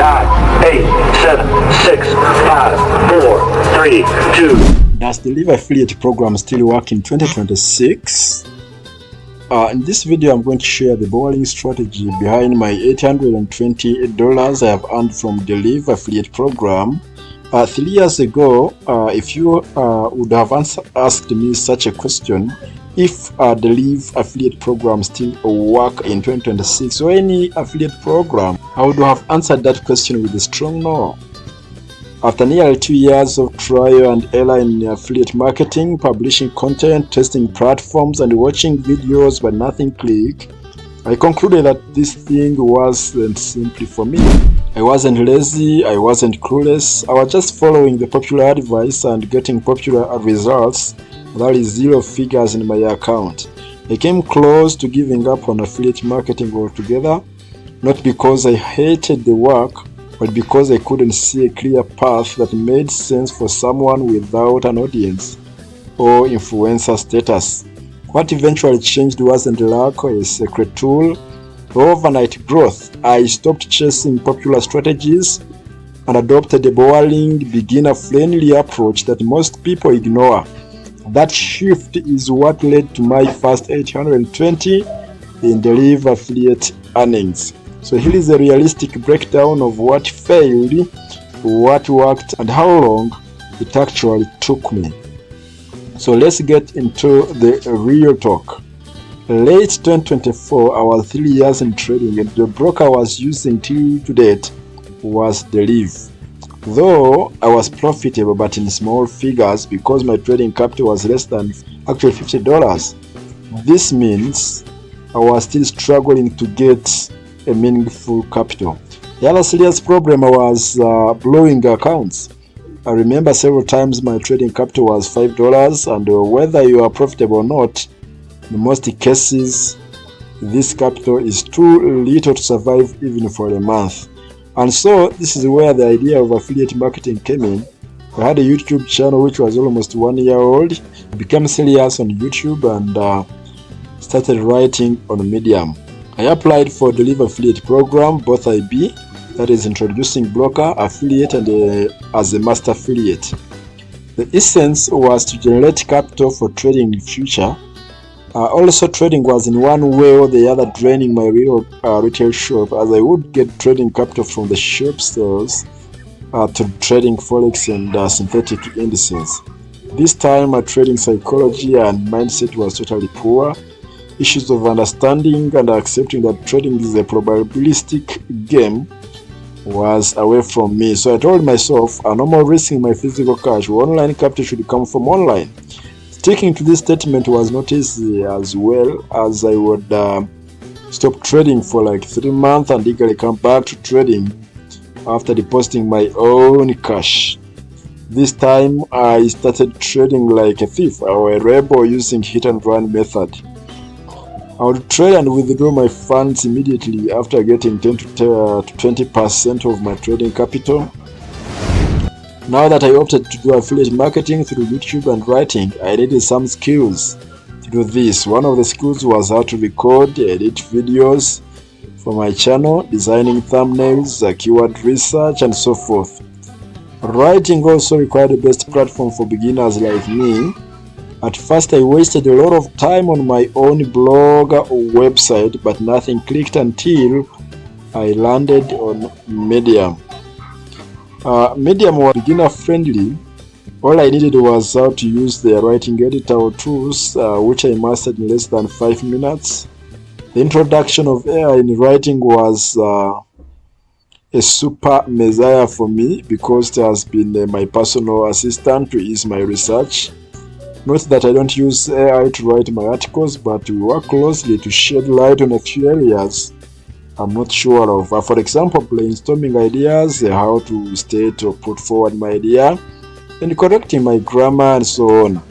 9, 8, 7, 6, 5, 4, 3, 2. Does the Deriv affiliate program still work in 2026? In this video, I'm going to share the borrowing strategy behind my $820 I have earned from the Deriv affiliate program. 3 years ago, if you would have asked me such a question, if the Deriv affiliate program still work in 2026 or any affiliate program, I would have answered that question with a strong no. After nearly 2 years of trial and error in affiliate marketing, publishing content, testing platforms, and watching videos but nothing clicked, I concluded that this thing wasn't simply for me. I wasn't lazy, I wasn't clueless, I was just following the popular advice and getting popular results. That is 0 figures in my account. I came close to giving up on affiliate marketing altogether, not because I hated the work, but because I couldn't see a clear path that made sense for someone without an audience or influencer status. What eventually changed wasn't lack or a secret tool or overnight growth. I stopped chasing popular strategies and adopted a boring, beginner-friendly approach that most people ignore. That shift is what led to my first $820 in Deriv affiliate earnings. So here is a realistic breakdown of what failed, what worked, and how long it actually took me. So let's get into the real talk. Late 2024, I was 3 years in trading, and the broker I was using till to date was Deriv. Though I was profitable but in small figures because my trading capital was less than actually $50. This means I was still struggling to get a meaningful capital. The other serious problem was blowing accounts. I remember several times my trading capital was $5, and whether you are profitable or not, in most cases this capital is too little to survive even for a month. And so this is where the idea of affiliate marketing came in. I had a YouTube channel which was almost 1 year old. I became serious on YouTube and started writing on Medium. I applied for the Deriv affiliate program, both IB, that is introducing broker, affiliate, and as a master affiliate. The essence was to generate capital for trading in the future. Also, trading was in one way or the other draining my real retail shop, as I would get trading capital from the shop sales to trading forex and synthetic indices. This time, my trading psychology and mindset was totally poor. Issues of understanding and accepting that trading is a probabilistic game was away from me. So I told myself, no more risking my physical cash. Online capital should come from online. Sticking to this statement was not easy, as well as I would stop trading for like 3 months and eagerly come back to trading after depositing my own cash. This time I started trading like a thief or a rebel using hit and run method. I would trade and withdraw my funds immediately after getting 10 to 20% of my trading capital. Now that I opted to do affiliate marketing through YouTube and writing, I needed some skills to do this. One of the skills was how to record, edit videos for my channel, designing thumbnails, keyword research, and so forth. Writing also required the best platform for beginners like me. At first, I wasted a lot of time on my own blog or website, but nothing clicked until I landed on Medium. Medium was beginner friendly. All I needed was how to use the writing editor or tools, which I mastered in less than 5 minutes. The introduction of AI in writing was a super messiah for me because it has been my personal assistant to ease my research. Not that I don't use AI to write my articles, but we work closely to shed light on a few areas I'm not sure of. For example, brainstorming ideas, how to state or put forward my idea, and correcting my grammar and so on.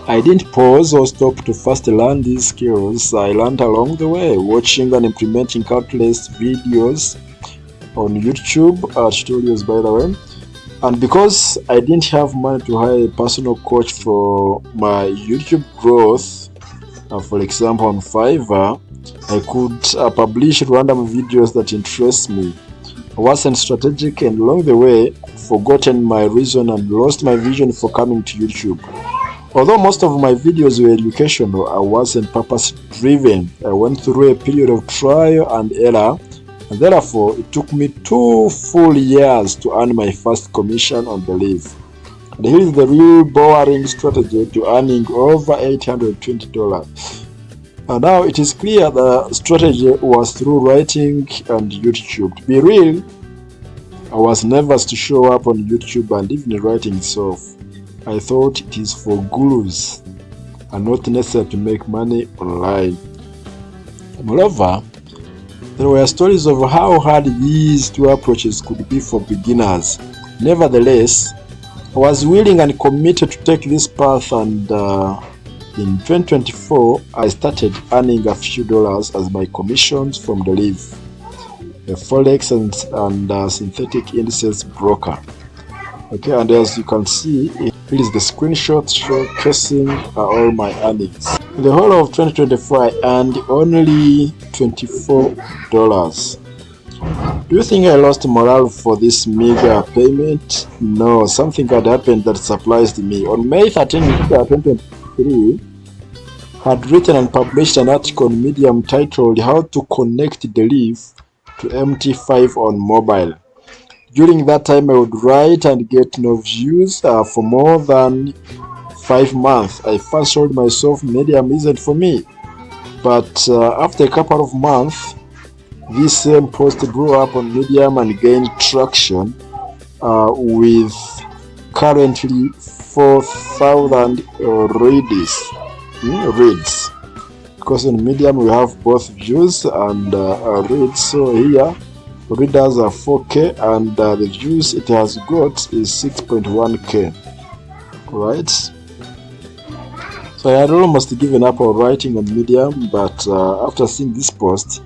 I didn't pause or stop to first learn these skills. I learned along the way, watching and implementing countless videos on YouTube, tutorials by the way. And because I didn't have money to hire a personal coach for my YouTube growth, for example on Fiverr, I could publish random videos that interest me. I wasn't strategic, and along the way, forgotten my reason and lost my vision for coming to YouTube. Although most of my videos were educational, I wasn't purpose-driven. I went through a period of trial and error, and therefore it took me 2 full years to earn my first commission on Deriv. And here is the real boring strategy to earning over $820. And now it is clear the strategy was through writing and YouTube. To be real, I was nervous to show up on YouTube and even writing itself. I thought it is for gurus and not necessary to make money online. Moreover, there were stories of how hard these 2 approaches could be for beginners. Nevertheless, I was willing and committed to take this path, and in 2024, I started earning a few dollars as my commissions from Deriv, a forex and synthetic indices broker. Okay, and as you can see, here is the screenshot showcasing all my earnings. In the whole of 2024, I earned only $24. Do you think I lost morale for this meager payment? No, something had happened that surprised me. On May 13, 2023, I had written and published an article on Medium titled "How to Connect Deriv to MT5 on Mobile." During that time, I would write and get no views for more than 5 months. I first told myself Medium isn't for me. But after a couple of months, this same post blew up on Medium and gained traction with currently 4,000 reads. Because on Medium we have both views and reads. So here readers are 4K and the views it has got is 6.1K. Right? So I had almost given up on writing on Medium, but after seeing this post,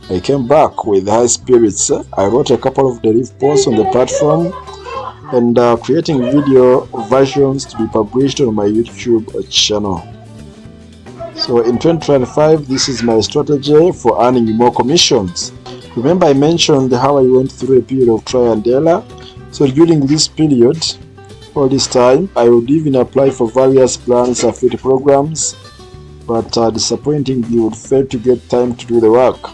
I came back with high spirits. I wrote a couple of Deriv posts on the platform and creating video versions to be published on my YouTube channel. So in 2025, this is my strategy for earning more commissions. Remember I mentioned how I went through a period of trial and error. So during this period, all this time, I would even apply for various plans, affiliate programs, but disappointingly you would fail to get time to do the work.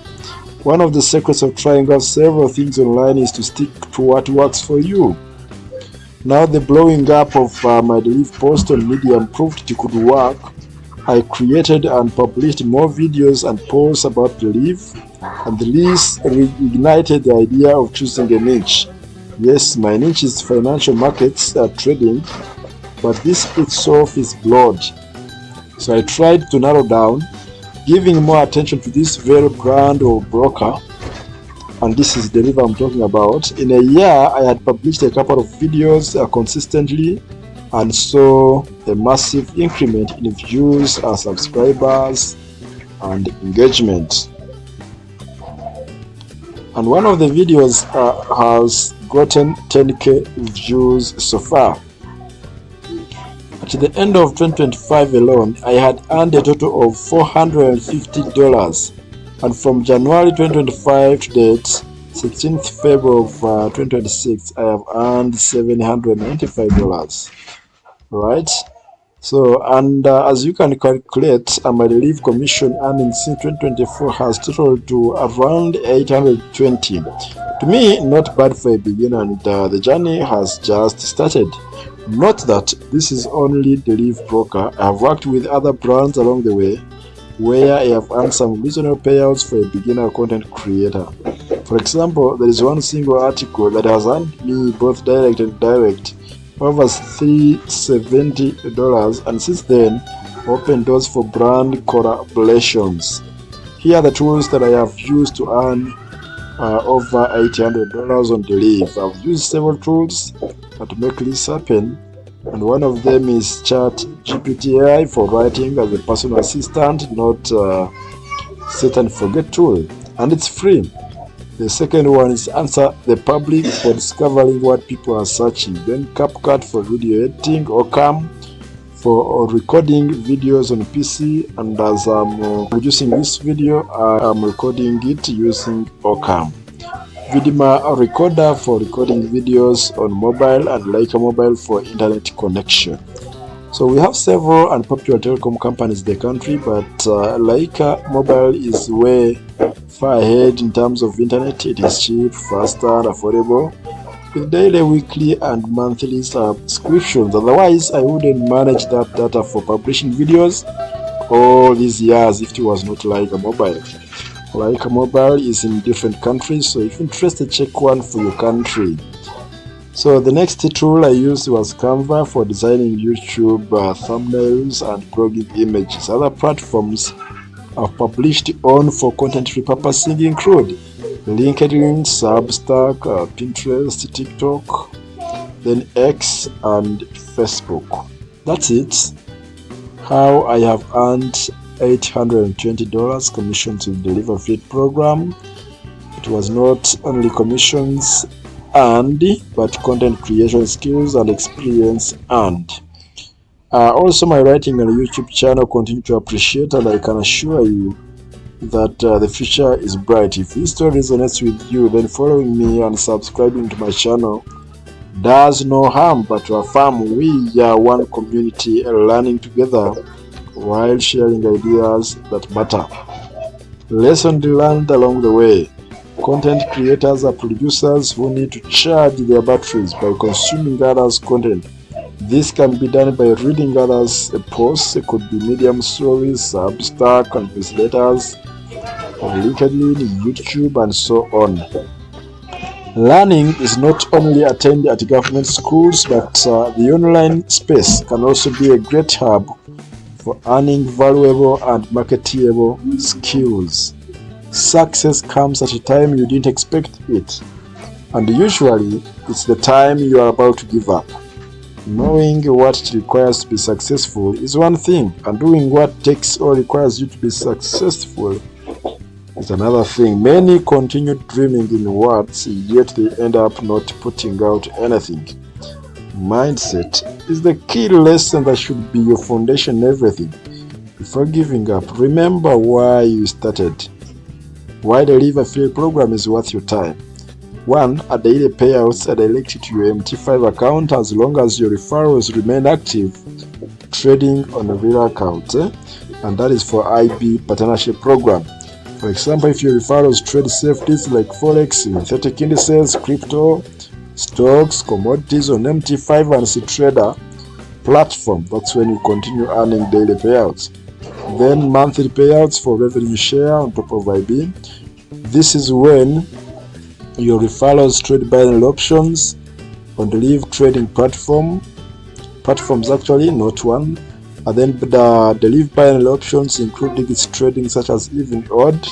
One of the secrets of trying out several things online is to stick to what works for you. Now the blowing up of my Deriv post on Medium proved it could work. I created and published more videos and posts about Deriv, and this reignited the idea of choosing a niche. Yes, my niche is financial markets trading, but this itself is broad. So I tried to narrow down, giving more attention to this very brand or broker, and this is Deriv I'm talking about. In a year, I had published a couple of videos consistently and saw a massive increment in views, subscribers, and engagement. And one of the videos has gotten 10K views so far. At the end of 2025 alone, I had earned a total of $450, and from January 2025 to date, 16th February of 2026, I have earned $795. Right? So, and as you can calculate, my Deriv commission earnings since 2024 has totaled to around 820. To me, not bad for a beginner, and the journey has just started. Note that this is only Deriv broker. I have worked with other brands along the way, where I have earned some reasonable payouts for a beginner content creator. For example, there is one single article that has earned me both direct and indirect over $370, and since then opened doors for brand collaborations. Here are the tools that I have used to earn over $800 on Deriv. I've used several tools to make this happen, and one of them is ChatGPT AI for writing as a personal assistant, not set and forget tool, and it's free. The second one is Answer the Public for discovering what people are searching. Then CapCut for video editing, Ocam for recording videos on PC, and as I'm producing this video, I'm recording it using Ocam. Vidima recorder for recording videos on mobile, and Leica mobile for internet connection. So we have several and popular telecom companies in the country, but Leica mobile is way far ahead in terms of internet. It is cheap, faster, and affordable, with daily, weekly, and monthly subscriptions. Otherwise, I wouldn't manage that data for publishing videos all these years if it was not Leica mobile. Leica mobile is in different countries, so if interested, check one for your country. So the next tool I used was Canva for designing YouTube thumbnails and blogging images. Other platforms I've published on for content repurposing include LinkedIn, Substack, Pinterest, TikTok, then X, and Facebook. That's it. How I have earned $820 commissions with the Deriv IB program. It was not only commissions earned, but content creation skills and experience earned. Also, my writing on the YouTube channel continue to appreciate, and I can assure you that the future is bright. If this story resonates with you, then following me and subscribing to my channel does no harm but to affirm we are one community learning together while sharing ideas that matter. Lessons learned along the way. Content creators are producers who need to charge their batteries by consuming others' content. This can be done by reading others' posts. It could be Medium stories, Substack, and newsletters, on LinkedIn, YouTube, and so on. Learning is not only attained at government schools, but the online space can also be a great hub for earning valuable and marketable skills. Success comes at a time you didn't expect it, and usually it's the time you are about to give up. Knowing what it requires to be successful is one thing, and doing what takes or requires you to be successful is another thing. Many continue dreaming in words, yet they end up not putting out anything. Mindset is the key lesson that should be your foundation in everything. Before giving up, remember why you started. Why the Deriv IB program is worth your time. 1. A daily payouts are directed to your MT5 account as long as your referrals remain active trading on a real account, and that is for IB partnership program. For example, if your referrals trade safeties like Forex, synthetic indices, crypto, stocks, commodities on MT5 and C-Trader platform, that's when you continue earning daily payouts. Then monthly payouts for revenue share on top of IB. This is when your referrals trade binary options on the Deriv trading platforms actually, not one. And then the Deriv binary options including its trading such as even, odd,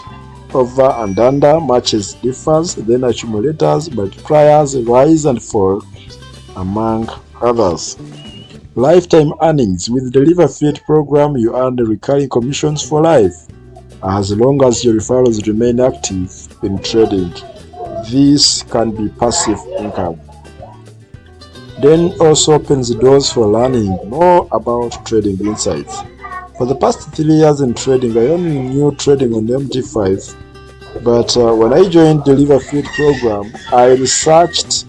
over and under, matches, differs, then accumulators, multipliers, rise and fall, among others. Lifetime earnings. With the Deriv IB program, you earn the recurring commissions for life, as long as your referrals remain active in trading. This can be passive income. Then also opens the doors for learning more about trading insights. For the past 3 years in trading, I only knew trading on MT5, but when I joined the Deriv IB program, I researched,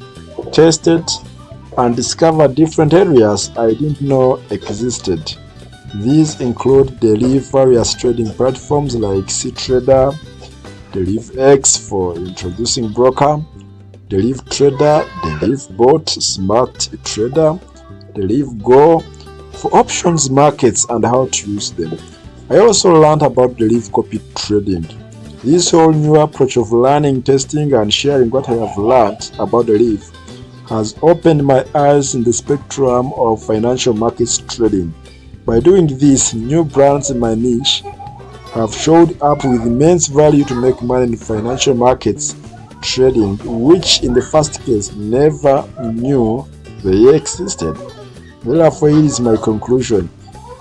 tested, and discovered different areas I didn't know existed. These include Deriv various trading platforms like C-Trader, Deriv X for introducing broker, Deriv Trader, Deriv Bot, Smart Trader, Deriv Go for options markets and how to use them. I also learned about Deriv copy trading. This whole new approach of learning, testing, and sharing what I have learned about Deriv has opened my eyes in the spectrum of financial markets trading. By doing this, new brands in my niche have showed up with immense value to make money in financial markets trading, which in the first case never knew they existed. Therefore, it is my conclusion.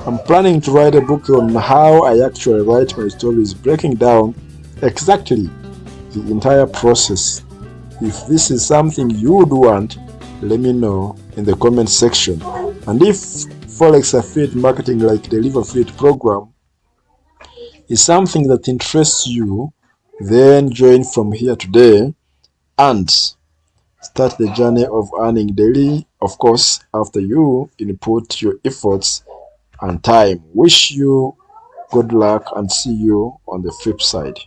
I'm planning to write a book on how I actually write my stories, breaking down exactly the entire process. If this is something you would want, let me know in the comment section. And if Forex affiliate marketing like the Deriv affiliate program is something that interests you, then join from here today and start the journey of earning daily, of course, after you input your efforts and time. Wish you good luck and see you on the flip side.